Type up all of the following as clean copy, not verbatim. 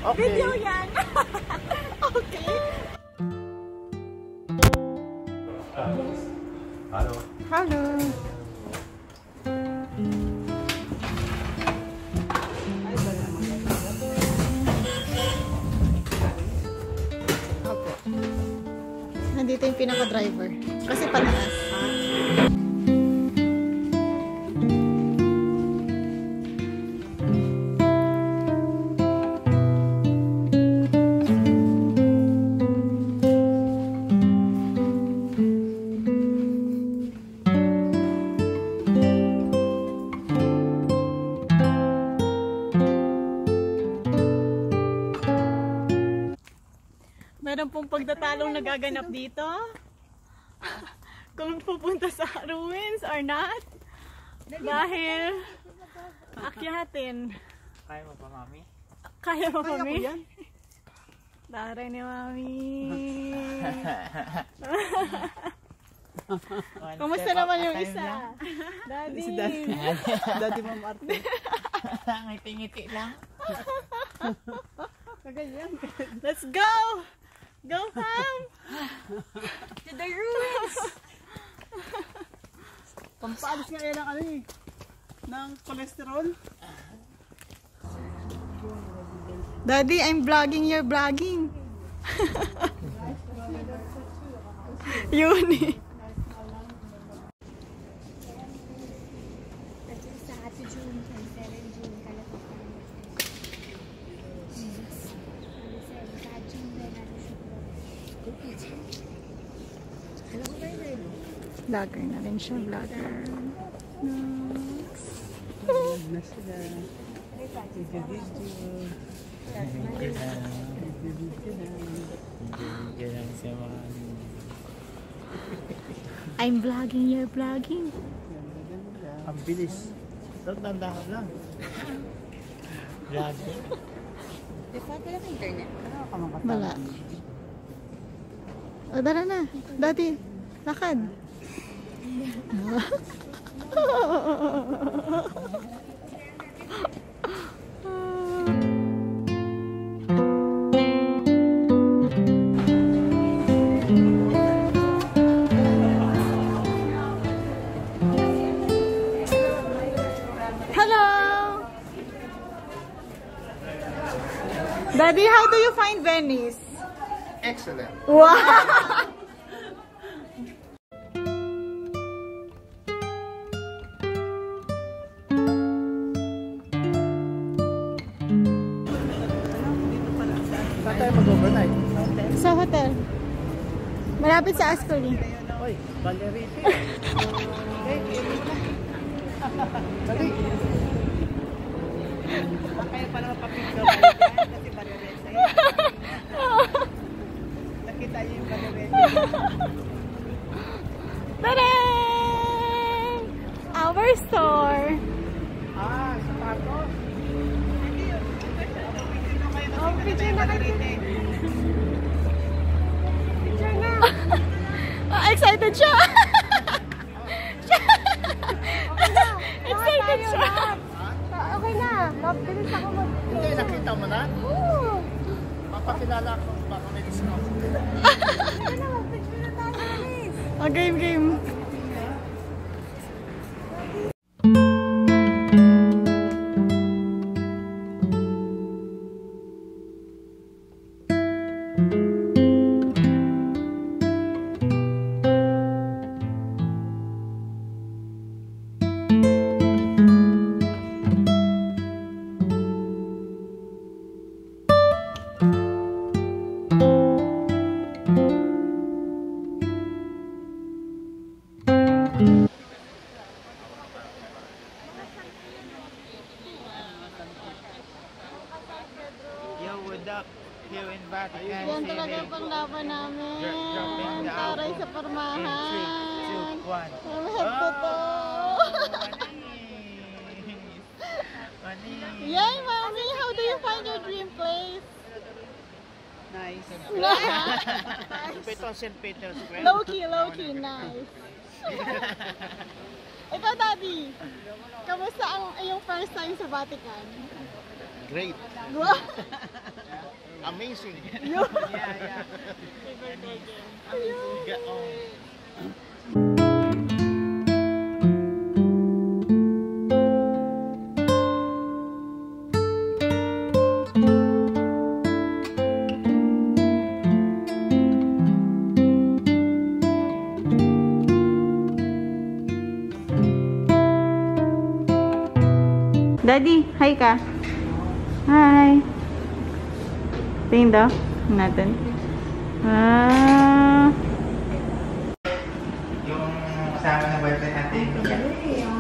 Okay. Video yan. Okay. Hello. Hello. Opo. Nandito yung pinaka-driver. Kasi pataas. Meron pong pagtatalong nagaganap dito. Kung pupunta sa ruins or not. Dahil akyatin. Kaya mo pa, Mami? Kaya mo pa, Mami? Daray ni Mami. Kamusta naman yung isa? Daddy. Si Daddy. Daddy Ma'am Arte. Ngiti-ngiti lang. Kaganyan. Let's go! Go, fam! To the ruins! Pampaalis nga yan ng ano eh, ng cholesterol. Daddy, I'm vlogging, you're vlogging. Yun eh. Vlogger na rin siya, vlogger. I'm vlogging, you're vlogging. Ang bilis. Tandaan lang. Vlogging. Wala ka internet? Wala. O, dara na. Daddy, lakad. Hello! Daddy, how do you find Venice? Excellent. Wow! Saan tayo mag-overnight? Sa hotel. Malapit sa Ascoli. Oy, Valerite. Dali. Kaya pala mapapigil ka dyan kasi Valerite. Nakita niyo yung Valerite. Tadang! Our store. Ah, sapatos. Hindi yun. Oh, picture na kayo. Picture na. Excited siya. Excited siya. Okay na. Mabilis ako mag... Hindi, nakita mo na? Oo. Papakilala ko baka may discount. Ano na, mag-picture na tayo, Alice. Oh, game, game. conduct here in Vatican Yan City. talaga yung panglaban namin. Dropping the Taray album. sa pormahan. 3, 2, 1. Ang hagdo to. Manis. Yay, Mommy! How do you find your dream place? Nice. Ito St. Peter's Square. Low-key, nice. Ikaw, Daddy, kamusta ang iyong first time sa Vatican? Great. Wow! Amazing. Yun. Daddy, hi ka. Hi. Tingin daw natin. Yung kasama ng boyfriend natin,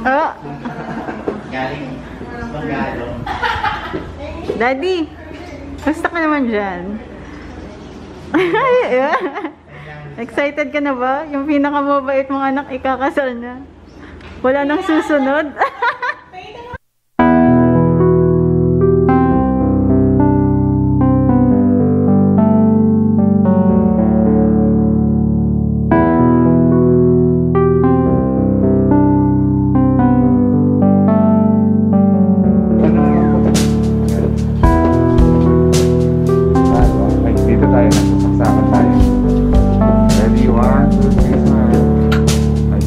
Oh, galing Mangalong. Daddy. Gusto ka naman dyan. Excited ka na ba? Yung pinakamabait mong anak ikakasal na. Wala nang susunod. Ay, dito tayo nagsasama tayo. Ready, 1, 2, 3, smile. Ay.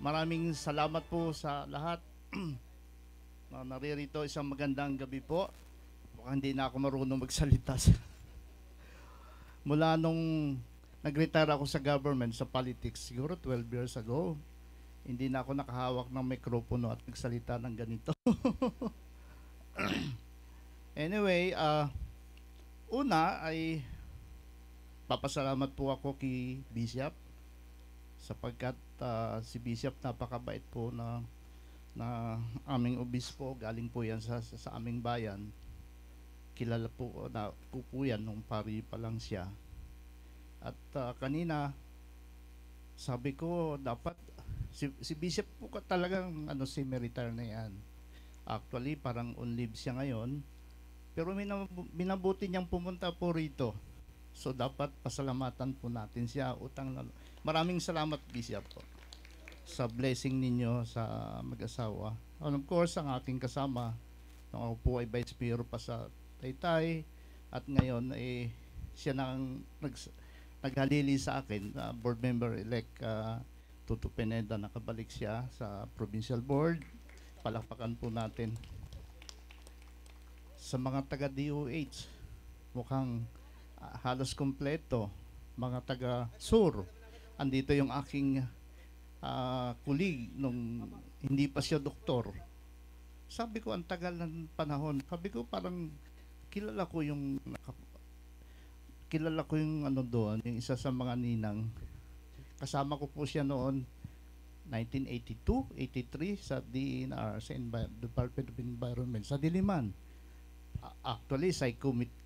Maraming salamat po sa lahat na naririto. Isang magandang gabi po. Mukhang hindi na ako marunong magsalita. Mula nung nag-retire ako sa government, sa politics, siguro 12 years ago, hindi na ako nakahawak ng mikropono at magsalita ng ganito. Anyway, una ay papasalamat po ako kay Bishop sapagkat si Bishop napakabait po na aming obispo, galing po yan sa aming bayan. Kilala po na po yan nung pari pa lang siya. At kanina sabi ko dapat si Bishop po talagang si militar na yan. Actually parang on leave siya ngayon, pero minabuti niyang pumunta po rito. So dapat pasalamatan po natin siya. Maraming salamat Bishop po sa blessing ninyo sa mag-asawa. And of course ang aking kasama, nung ako po ay Vice Mayor pa sa Taytay, at ngayon siya nang naghalili sa akin, board member elect Tutu Pineda, nakabalik siya sa provincial board. Palakpakan po natin. Sa mga taga DOH, mukhang halos kompleto. Mga taga Sur, andito yung aking kulig nung hindi pa siya doktor. Sabi ko ang tagal ng panahon. Sabi ko parang kilala ko yung doon, yung isa sa mga ninang. Kasama ko po siya noon 1982, 83 sa DNR, sa Department of Environment sa Diliman. Actually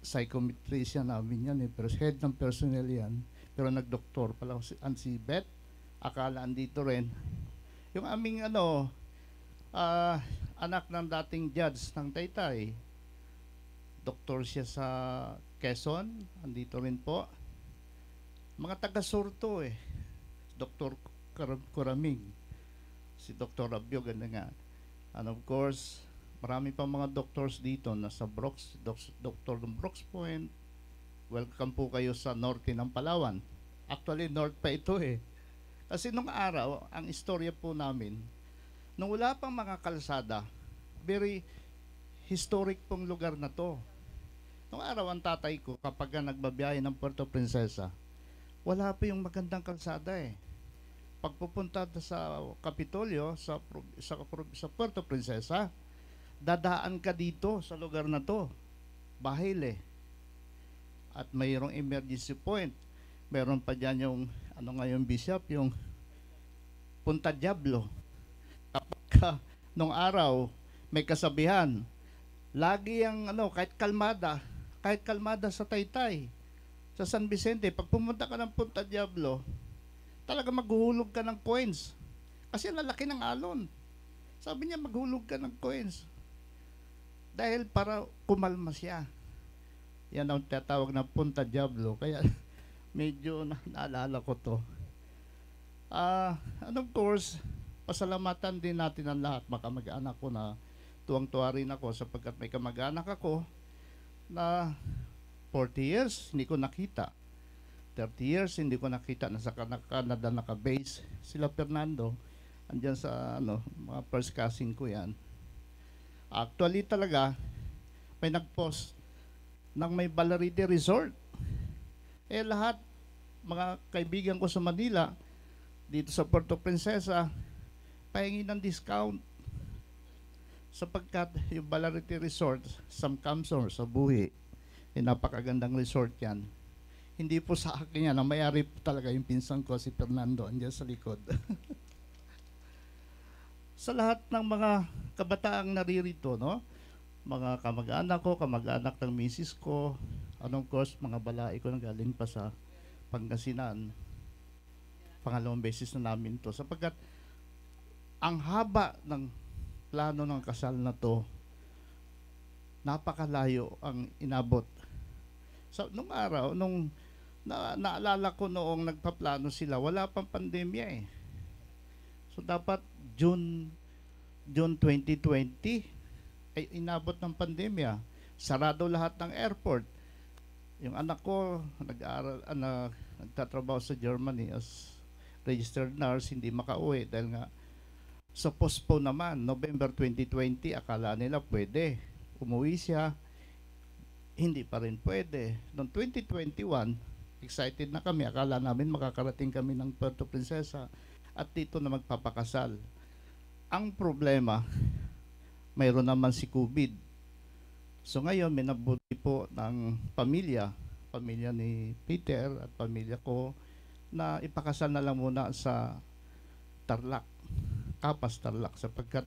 psychometrician namin yan pero head ng personnel yan, pero nagdoktor pala si Beth. Akala andito rin yung aming anak ng dating judge ng Taytay. Doktor siya sa Quezon, andito rin po. Mga taga-Surto Dr. Kuraming, si Dr. Rabio, ganda nga. And of course, marami pa mga doctors dito nasa Brooks, Dr. Brooks Point. Welcome po kayo sa norte ng Palawan. Actually, north pa ito eh. Kasi nung araw, ang istorya po namin, nung wala pang mga kalsada, very historic pong lugar na to. Nung araw, ang tatay ko, kapag nagbabiyahe ng Puerto Princesa, wala pa yung magandang kalsada eh. Pagpupunta sa Kapitolyo, sa Puerto Princesa, dadaan ka dito sa lugar na to, Bahile. At mayroong emergency point. Meron pa dyan yung, ano nga yung Bishop, yung Punta Diablo. Kapag nung araw, may kasabihan, lagi ang kahit kalmada sa Taytay, sa San Vicente, pag pumunta ka ng Punta Diablo, talaga maghuhulog ka ng coins. Kasi lalaki ng alon. Sabi niya, maghulog ka ng coins. Dahil para kumalma siya. Yan ang tatawag na Punta Diablo. Kaya medyo naalala ko to. And of course, pasalamatan din natin ang lahat, mga kamag-anak ko na tuwang-tuwa rin ako sapagkat may kamag-anak ako na 40 years hindi ko nakita. 30 years hindi ko nakita, nasa Canada naka-base. Sila Fernando, andyan sa mga first cousin ko yan. Actually talaga, may nag-post ng may Balarite Resort. Lahat, mga kaibigan ko sa Manila, dito sa Puerto Princesa, pahingi ng discount. Sapagkat yung Balarite Resort, Sam Kamsor, sa Buhi, napakagandang resort yan. Hindi po sa akin yan, ang may-ari po talaga yung pinsan ko, si Fernando, andyan sa likod. Sa lahat ng mga kabataang naririto, no? Mga kamag-anak ko, kamag-anak ng misis ko, anong course, mga balai ko nang galing pa sa Pangasinan. Pangalawang beses na namin to. Sapagkat ang haba ng plano ng kasal na to, napakalayo ang inabot. So, nung araw, naalala ko noong nagpaplano sila, wala pang pandemya eh. So, dapat June 2020 ay inabot ng pandemya. Sarado lahat ng airport. Yung anak ko, nagtatrabaho sa Germany as registered nurse, hindi makauwi dahil nga sa postpone naman, November 2020, akala nila pwede. Umuwi siya, hindi pa rin pwede. Noong 2021, excited na kami, akala namin makakarating kami ng Puerto Princesa at dito na magpapakasal. Ang problema, mayroon naman si COVID. So ngayon, may nabuti po ng pamilya ni Peter at pamilya ko, na ipakasal na lang muna sa Tarlac, Kapas Tarlac, sapagkat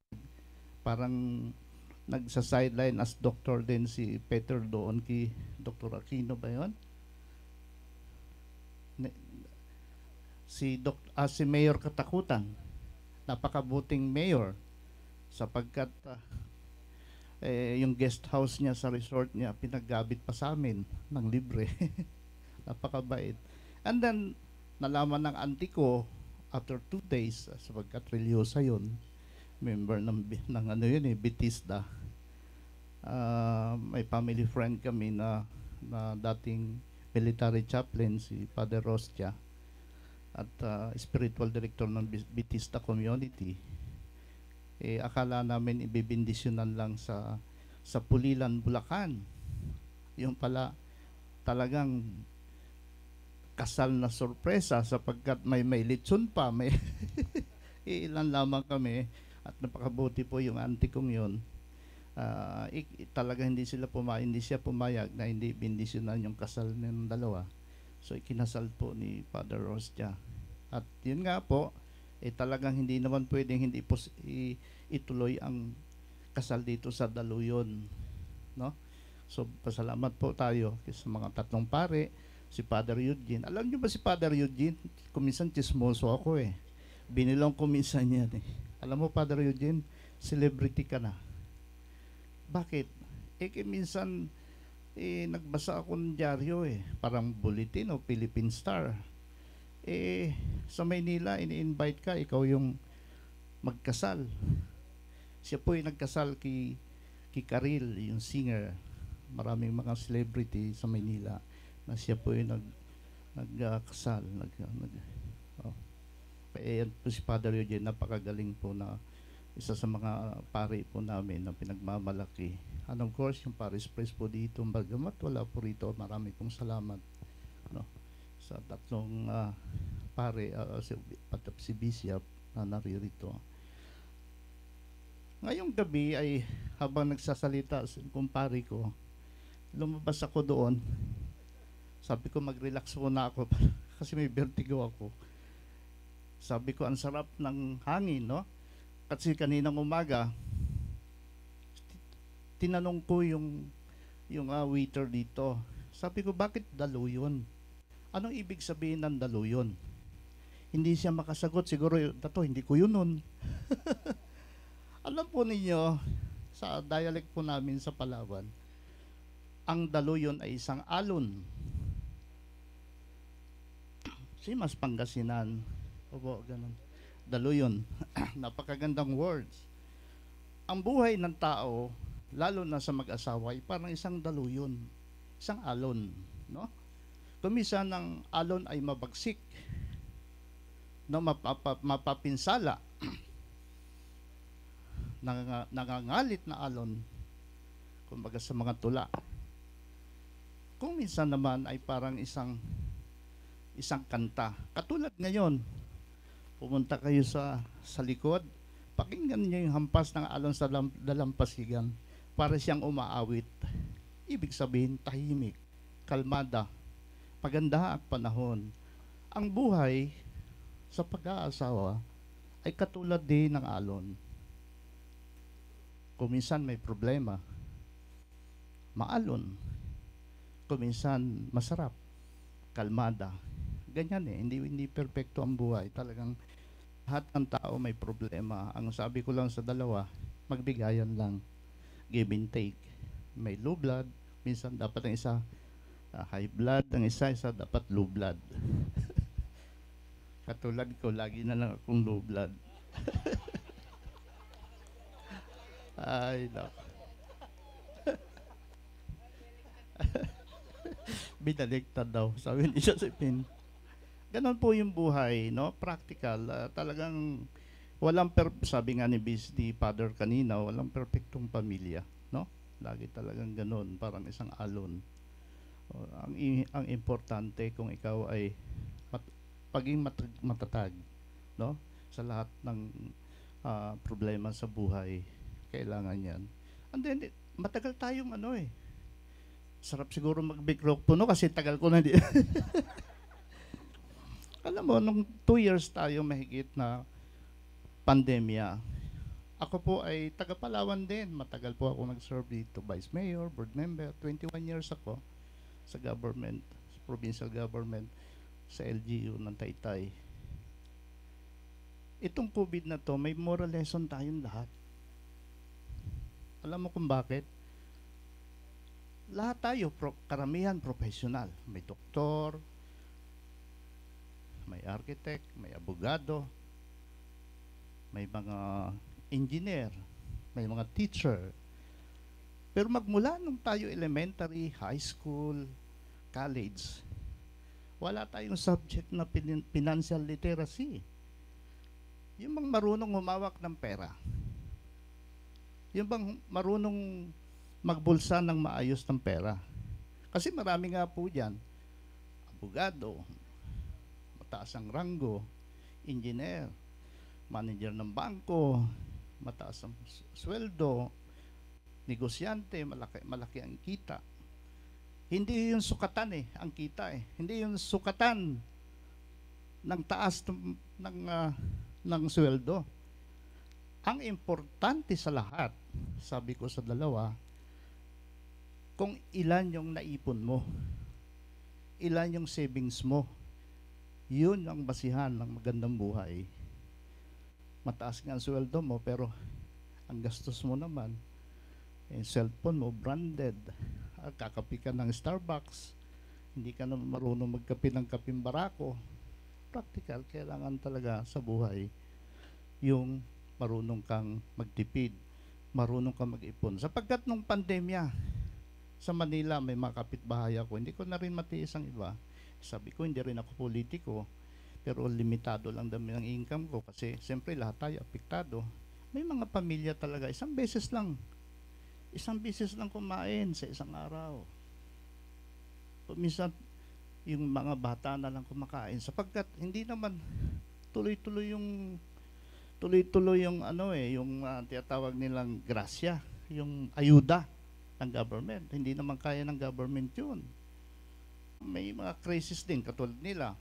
parang nagsa-sideline as doctor din si Peter doon kay Dr. Aquino ba yun? Si Mayor Katakutan, napakabuting mayor sapagkat yung guest house niya sa resort niya pinaggabit pa sa amin ng libre. Napakabait. And then nalaman ng auntie ko after 2 days, sapagkat religyosa yun, member ng Bautista. May family friend kami na dating military chaplain, si Father Rostia, at spiritual director ng Bautista community. Akala namin ibibindisyonan lang sa Pulilan, Bulacan. Yung pala talagang kasal na sorpresa sapagkat may litson pa, may ilan lamang kami at napakabuti po yung auntie kong yun. Talaga hindi siya pumayag na hindi bindisyonan yung kasal ng dalawa. So ikinasal po ni Father Rostia. At yun nga po, talagang hindi naman pwedeng hindi po ituloy ang kasal dito sa Daluyon, no? So pasalamat po tayo sa mga tatlong pare, si Father Eugene. Alam niyo ba si Father Eugene? Kuminsan chismoso ako eh. Binilong kuminsan yan eh. Alam mo, Father Eugene, celebrity ka na. Bakit? Minsan nagbasa ako ng dyaryo eh. Parang bulletin o Philippine Star. Sa Maynila, ini-invite ka, ikaw yung magkasal. Siya po yung nagkasal kay Karil, yung singer. Maraming mga celebrity sa Maynila na siya po yung nagkasal. Oh. Kaya yan po si Father Eugene, napakagaling po na isa sa mga pari po namin na pinagmamalaki. And of course, yung Paris Priest po dito, bagamat wala po rito, marami pong salamat, no, sa tatlong pare, si Bishop na naririto. Ngayong gabi ay habang nagsasalita kung pari ko, lumabas ako doon. Sabi ko mag-relax muna ako kasi may vertigo ako. Sabi ko ang sarap ng hangin, no? Kasi kaninang umaga tinanong ko yung waiter dito. Sabi ko, bakit daluyon? Anong ibig sabihin ng daluyon? Hindi siya makasagot. Siguro, dato, hindi ko yun nun. Alam po ninyo, sa dialect po namin sa Palawan, ang daluyon ay isang alon. Simas Pangasinan. Opo, ganun. Daluyon. Napakagandang words. Ang buhay ng tao, lalo na sa mag-asawa, ay parang isang daluyon, isang alon, no? Kuminsan ng alon ay mabagsik, no, mapapinsala, nangangalit na alon, kumbaga sa mga tula. Kung minsan naman ay parang isang kanta. Katulad ngayon, pumunta kayo sa likod, pakinggan niyo yung hampas ng alon sa dalampasigan. Para siyang umaawit. Ibig sabihin, tahimik, kalmada, maganda ang panahon. Ang buhay sa pag-aasawa ay katulad din ng alon. Kuminsan may problema, maalon. Kuminsan masarap, kalmada. Ganyan hindi perfecto ang buhay. Talagang lahat ng tao may problema. Ang sabi ko lang sa dalawa, magbigayan lang. Give and take. May low blood, minsan dapat ang isa high blood, ang isa dapat low blood. Katulad ko, lagi na lang akong low blood. Ay, no. Binaliktad daw, sabi ni Josephine. Ganon po yung buhay, no? Practical, talagang sabi nga ni Father kanina, walang perfectong pamilya, no? Lagi talagang ganon, parang isang alon. Ang importante kung ikaw ay paging matatag, no? Sa lahat ng problema sa buhay, kailangan yan. And then, matagal tayong sarap siguro mag-big rock puno kasi tagal ko na Alam mo, nung 2 years tayo mahigit na pandemya, ako po ay taga Palawan din. Matagal po ako nag-serve dito, Vice Mayor, Board Member. 21 years ako sa government, sa provincial government, sa LGU ng Taytay. Itong COVID na to, may moral lesson tayong lahat. Alam mo kung bakit? Lahat tayo, karamihan professional. May doktor, may architect, may abogado, may mga engineer, may mga teacher. Pero magmula nung tayo elementary, high school, college, wala tayong subject na financial literacy. Yung bang marunong humawak ng pera. Yung bang marunong magbulsa ng maayos ng pera. Kasi marami nga po dyan, abogado, mataas ang ranggo, engineer, manager ng bangko, mataas ang sweldo, negosyante, malaki ang kita. Hindi yung sukatan ang kita Hindi yung sukatan ng taas ng sweldo. Ang importante sa lahat, sabi ko sa dalawa, kung ilan yung naipon mo, ilan yung savings mo, yun ang basihan ng magandang buhay. Mataas nga ang sweldo mo, pero ang gastos mo naman, yung cellphone mo, branded, kakapi ka ng Starbucks, hindi ka na marunong magkape ng kaping barako. Practical, kailangan talaga sa buhay yung marunong kang magtipid, marunong kang mag-ipon. Sapagkat nung pandemya, sa Manila may mga kapitbahay ako, hindi ko na rin matiis ang iba. Sabi ko, hindi rin ako politiko, pero limitado lang dami ng income ko kasi siyempre lahat tayo apektado. May mga pamilya talaga, isang beses lang kumain sa isang araw. Minsan, yung mga bata na lang kumakain sapagkat hindi naman tuloy-tuloy yung tinatawag nilang grasya, yung ayuda ng government. Hindi naman kaya ng government yun. May mga crisis din katulad nila.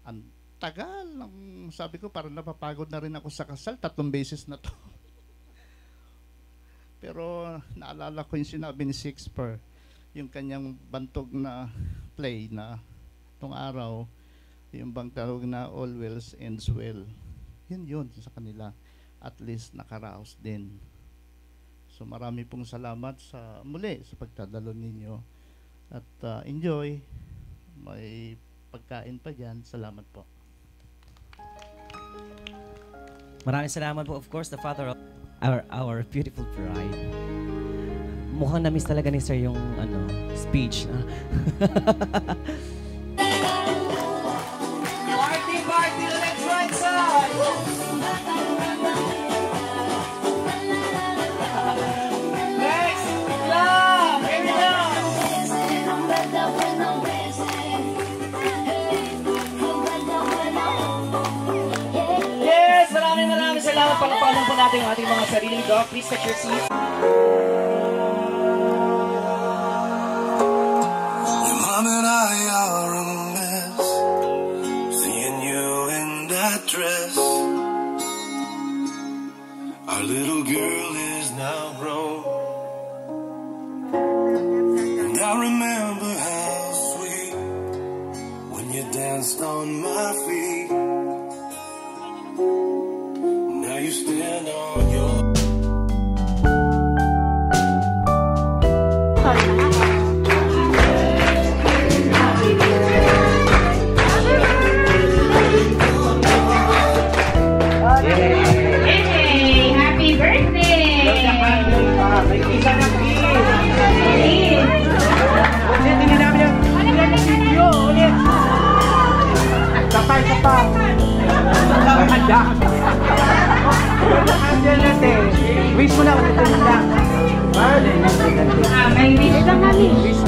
Ang tagal ng, sabi ko, parang napapagod na rin ako sa kasal, 3 beses na to. Pero naalala ko yung sinabi ni Shakespeare, yung kanyang bantog na play na itong araw, yung bang tawag na all well ends well. Yun sa kanila. At least nakaraos din. So marami pong salamat sa muli sa pagdadalo ninyo. At enjoy. May pagkain pa dyan. Salamat po. Maraming salamat po, of course, the father of our beautiful bride. Mukhang na-miss talaga ni Sir yung speech. Party, let's right side! Next, love! Here we go! Yes! Maraming salamat. Palapalan po natin ang ating mga sariling dog. Please take your seats. Mom and I are a mess, seeing you in that dress. Our little girl is now grown, and I remember how sweet when you danced on my feet. Now you stand on your Wish mo lang, ulit lang. May wish lang namin. Wish